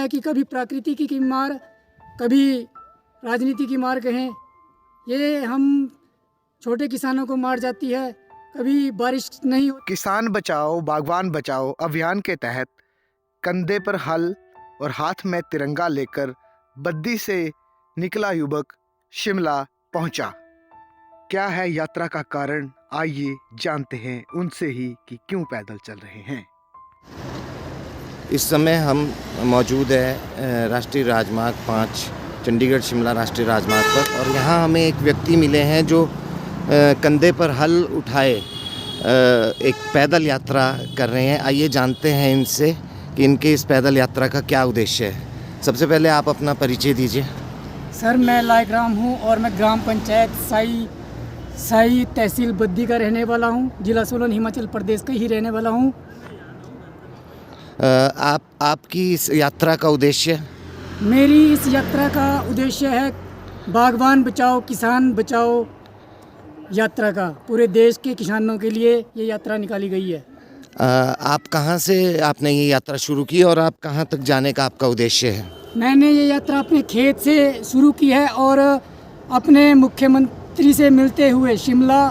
है कि कभी प्रकृति की मार, कभी राजनीति की मार कहें, ये हम छोटे किसानों को मार जाती है। कभी बारिश नहीं हो। किसान बचाओ बागवान बचाओ अभियान के तहत कंधे पर हल और हाथ में तिरंगा लेकर बद्दी से निकला युवक शिमला पहुंचा। क्या है यात्रा का कारण, आइए जानते हैं उनसे ही कि क्यों पैदल चल रहे हैं। इस समय हम मौजूद है राष्ट्रीय राजमार्ग 5 चंडीगढ़ शिमला राष्ट्रीय राजमार्ग पर, और यहाँ हमें एक व्यक्ति मिले हैं जो कंधे पर हल उठाए एक पैदल यात्रा कर रहे हैं। आइए जानते हैं इनसे कि इनके इस पैदल यात्रा का क्या उद्देश्य है। सबसे पहले आप अपना परिचय दीजिए। सर, मैं लायग्राम हूँ और मैं ग्राम पंचायत साई तहसील बद्दी का रहने वाला हूँ। जिला सोलन हिमाचल प्रदेश का ही रहने वाला हूँ। आपकी इस यात्रा का उद्देश्य? मेरी इस यात्रा का उद्देश्य है बागवान बचाओ किसान बचाओ यात्रा का। पूरे देश के किसानों के लिए ये यात्रा निकाली गई है। आप कहाँ से आपने ये यात्रा शुरू की और आप कहाँ तक जाने का आपका उद्देश्य है? मैंने ये यात्रा अपने खेत से शुरू की है और अपने मुख्यमंत्री से मिलते हुए शिमला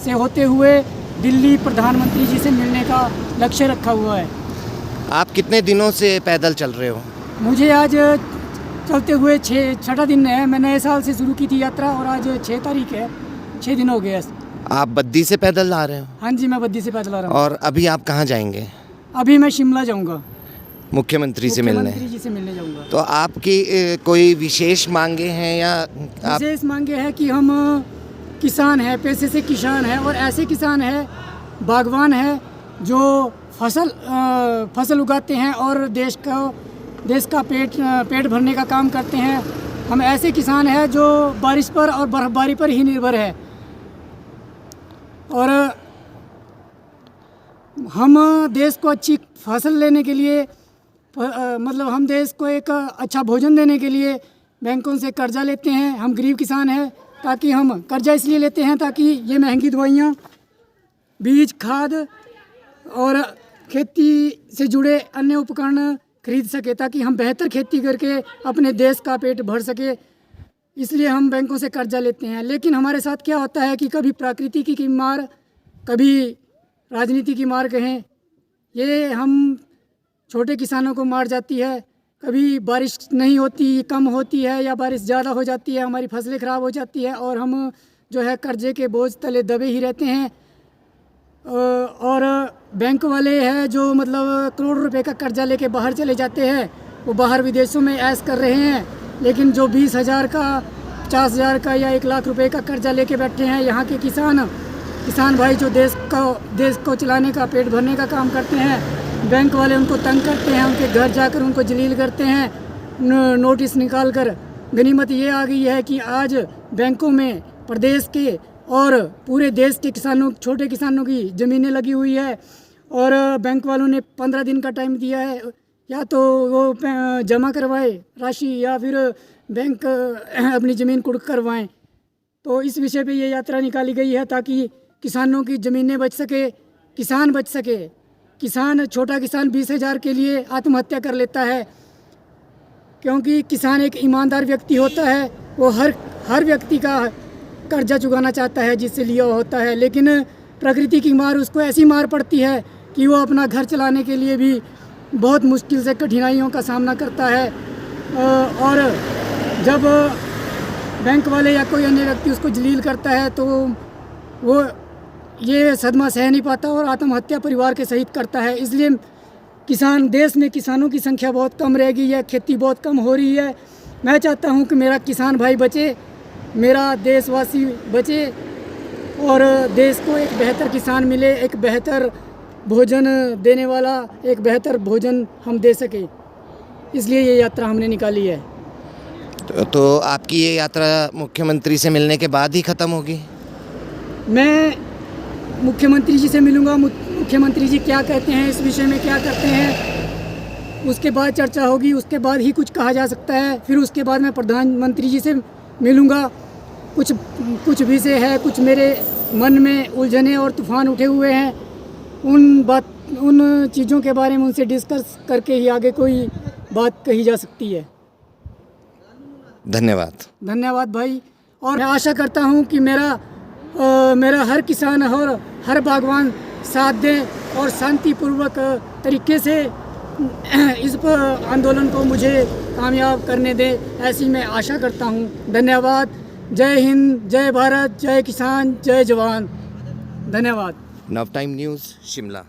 से होते हुए दिल्ली प्रधानमंत्री जी से मिलने का लक्ष्य रखा हुआ है। आप कितने दिनों से पैदल चल रहे हो? मुझे आज चलते हुए 6वां दिन है। मैं नए साल से शुरू की थी यात्रा और आज 6 तारीख है, 6 दिन हो गए। आप बद्दी से पैदल आ रहे हो? हाँ जी, मैं बद्दी से पैदल आ रहा हूँ। और अभी आप कहाँ जाएंगे? अभी मैं शिमला जाऊँगा, मुख्यमंत्री जी से मिलने जाऊँगा। तो आपकी कोई विशेष मांगे हैं या विशेष मांगे हैं कि हम किसान हैं, पेशे से किसान हैं और ऐसे किसान हैं, बागवान हैं जो फसल उगाते हैं और देश का पेट भरने का काम करते हैं। हम ऐसे किसान हैं जो बारिश पर और बर्फबारी पर ही निर्भर है, और हम देश को अच्छी फसल लेने के लिए मतलब हम देश को एक अच्छा भोजन देने के लिए बैंकों से कर्जा लेते हैं। हम गरीब किसान हैं, ताकि हम कर्जा इसलिए लेते हैं ताकि ये महंगी दवाइयाँ, बीज, खाद और खेती से जुड़े अन्य उपकरण खरीद सके, ताकि हम बेहतर खेती करके अपने देश का पेट भर सके। इसलिए हम बैंकों से कर्जा लेते हैं। लेकिन हमारे साथ क्या होता है कि कभी प्रकृति की मार, कभी राजनीति की मार कहें, ये हम छोटे किसानों को मार जाती है। कभी बारिश नहीं होती, कम होती है, या बारिश ज़्यादा हो जाती है, हमारी फसलें ख़राब हो जाती है और हम जो है कर्जे के बोझ तले दबे ही रहते हैं। और बैंक वाले हैं जो मतलब करोड़ों रुपए का कर्जा लेके बाहर चले जाते हैं, वो बाहर विदेशों में ऐश कर रहे हैं। लेकिन जो 20,000 का, 50,000 का या 1 लाख रुपए का कर्जा लेके बैठे हैं, यहाँ के किसान भाई जो देश को चलाने का, पेट भरने का काम करते हैं, बैंक वाले उनको तंग करते हैं, उनके घर जाकर उनको जलील करते हैं, नोटिस निकाल कर। गनीमत ये आ गई है कि आज बैंकों में प्रदेश के और पूरे देश के किसानों, छोटे किसानों की ज़मीनें लगी हुई है, और बैंक वालों ने 15 दिन का टाइम दिया है, या तो वो जमा करवाए राशि या फिर बैंक अपनी ज़मीन कुर्क करवाएं। तो इस विषय पे ये यात्रा निकाली गई है ताकि किसानों की ज़मीनें बच सके, किसान बच सके। छोटा किसान 20,000 के लिए आत्महत्या कर लेता है, क्योंकि किसान एक ईमानदार व्यक्ति होता है। वो हर व्यक्ति का कर्जा चुकाना चाहता है जिससे लिया होता है, लेकिन प्रकृति की मार उसको ऐसी मार पड़ती है कि वो अपना घर चलाने के लिए भी बहुत मुश्किल से कठिनाइयों का सामना करता है। और जब बैंक वाले या कोई अन्य व्यक्ति उसको जलील करता है तो वो ये सदमा सह नहीं पाता और आत्महत्या परिवार के सहित करता है। इसलिए देश में किसानों की संख्या बहुत कम रह गई है, खेती बहुत कम हो रही है। मैं चाहता हूँ कि मेरा किसान भाई बचे, मेरा देशवासी बचे और देश को एक बेहतर किसान मिले, एक बेहतर भोजन देने वाला, एक बेहतर भोजन हम दे सके। इसलिए ये यात्रा हमने निकाली है। तो आपकी ये यात्रा मुख्यमंत्री से मिलने के बाद ही ख़त्म होगी? मैं मुख्यमंत्री जी से मिलूँगा, मुख्यमंत्री जी क्या कहते हैं, इस विषय में क्या करते हैं, उसके बाद चर्चा होगी, उसके बाद ही कुछ कहा जा सकता है। फिर उसके बाद मैं प्रधानमंत्री जी से मिलूँगा। कुछ विषय है, कुछ मेरे मन में उलझने और तूफान उठे हुए हैं, उन चीज़ों के बारे में उनसे डिस्कस करके ही आगे कोई बात कही जा सकती है। धन्यवाद। धन्यवाद भाई। और मैं आशा करता हूँ कि मेरा हर किसान और हर बागवान साथ दें और शांतिपूर्वक तरीके से इस आंदोलन को मुझे कामयाब करने दें, ऐसी मैं आशा करता हूँ। धन्यवाद। जय हिंद, जय भारत, जय किसान, जय जवान। धन्यवाद। नव टाइम न्यूज़ शिमला।